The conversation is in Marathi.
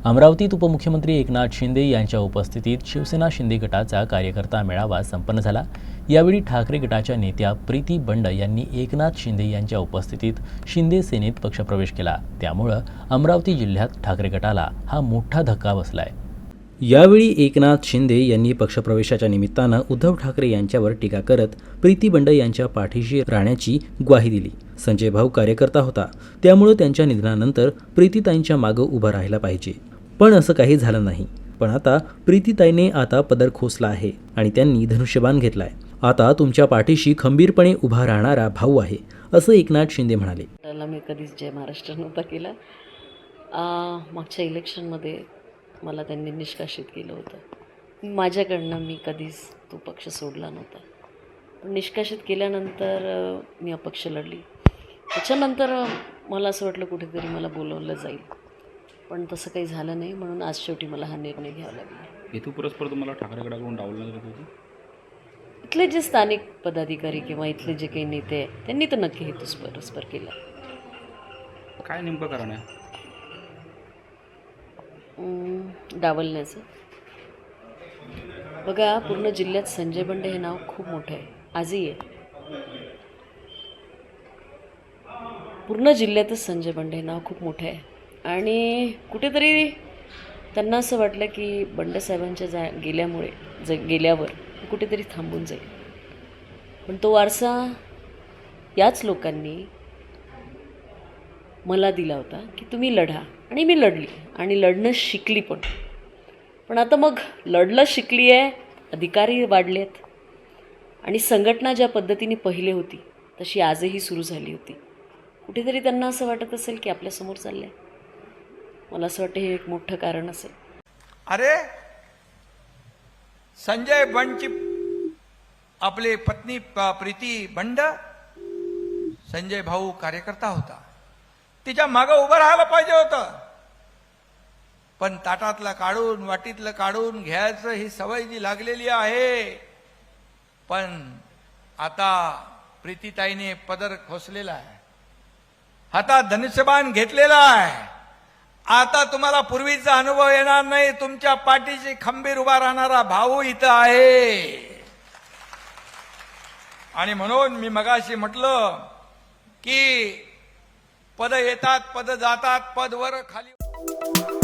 अमरावतीत उपमुख्यमंत्री एकनाथ शिंदे यांच्या उपस्थितीत शिवसेना शिंदे गटाचा कार्यकर्ता मेळावा संपन्न झाला। यावेळी ठाकरे गटाच्या नेत्या प्रीती बंड यांनी एकनाथ शिंदे यांच्या उपस्थितीत शिंदे सेनेत पक्षप्रवेश केला। त्यामुळे अमरावती जिल्ह्यात ठाकरे गटाला हा मोठा धक्का बसलाय। यावेळी एकनाथ शिंदे यांनी पक्षप्रवेशाच्या निमित्तानं उद्धव ठाकरे यांच्यावर टीका करत प्रीती बंड यांच्या पाठीशी राहण्याची ग्वाही दिली। संजय भाऊ कार्यकर्ता होता, त्यामुळे त्यांच्या निधनानंतर प्रीतीताईंच्या मागे उभं राहायला पाहिजे, पण असं काही झालं नाही। पण आता प्रीतीताईने आता पदर खोसला आहे आणि त्यांनी धनुष्यबाण घेतलाय। आता तुमच्या पाठीशी खंबीरपणे उभा राहणारा भाऊ आहे, असं एकनाथ शिंदे म्हणाले। त्याला मी कधीच जय महाराष्ट्र नव्हता केला। मागच्या इलेक्शनमध्ये मला त्यांनी निष्कासित केलं होतं। माझ्याकडनं मी कधीच तो पक्ष सोडला नव्हता, पण निष्कासित केल्यानंतर मी अपक्ष लढली। त्याच्यानंतर मला असं वाटलं कुठेतरी मला बोलवलं जाईल, पण तसं काही झालं नाही। म्हणून आज शेवटी मला हा निर्णय घ्यावा लागला। हेतू परस्पर तुम्हाला ठाकरे गटाकडून डावलण्यात येत होती? इथले जे स्थानिक पदाधिकारी किंवा इथले जे काही नेते आहेत त्यांनी तर नक्की हेतू परस्पर केला। काय नेमकं कारण आहे डावलण्याचं? बघा, पूर्ण जिल्ह्यात संजय बंडे हे नाव खूप मोठं आहे, आजही आहे। पूर्ण जिल्ह्यातच संजय बंडे हे नाव खूप मोठं आहे आणि कुठेतरी त्यांना असं वाटलं की बंडे साहेबांच्या गेल्यावर कुठेतरी थांबून जाईल। पण तो वारसा याच लोकांनी मला दिला होता की तुम्ही लढा, आणि मी लढली आणि लढणं शिकली पण आता मग लढलं शिकली आहे, अधिकारी वाढलेत आणि संघटना ज्या पद्धतीने पहिले होती तशी आजही सुरू झाली होती। कुठेतरी त्यांना असं वाटत असेल की आपल्यासमोर चाललं आहे। मला असं वाटतं हे एक मोठं कारण असेल। अरे संजय बंडची आपली पत्नी प्रीती बंड, संजय भाऊ कार्यकर्ता होता, तिच्या मागं उभं राहायला पाहिजे होतं। पण ताटातलं काढून वाटीतलं काढून घ्यायचं ही सवय जी लागलेली आहे, पण आता प्रीतीताईने पदर खोसलेला आहे, हातात धनुष्यबाण घेतलेला आहे। आता तुम्हाला पूर्वीचा अनुभव येणार नाही, तुमच्या पाठीशी खंबीर उभा राहणारा भाऊ इथं आहे। आणि म्हणून मी मगाशी म्हटलं की पद येतात पद जातात, पद वर खाली।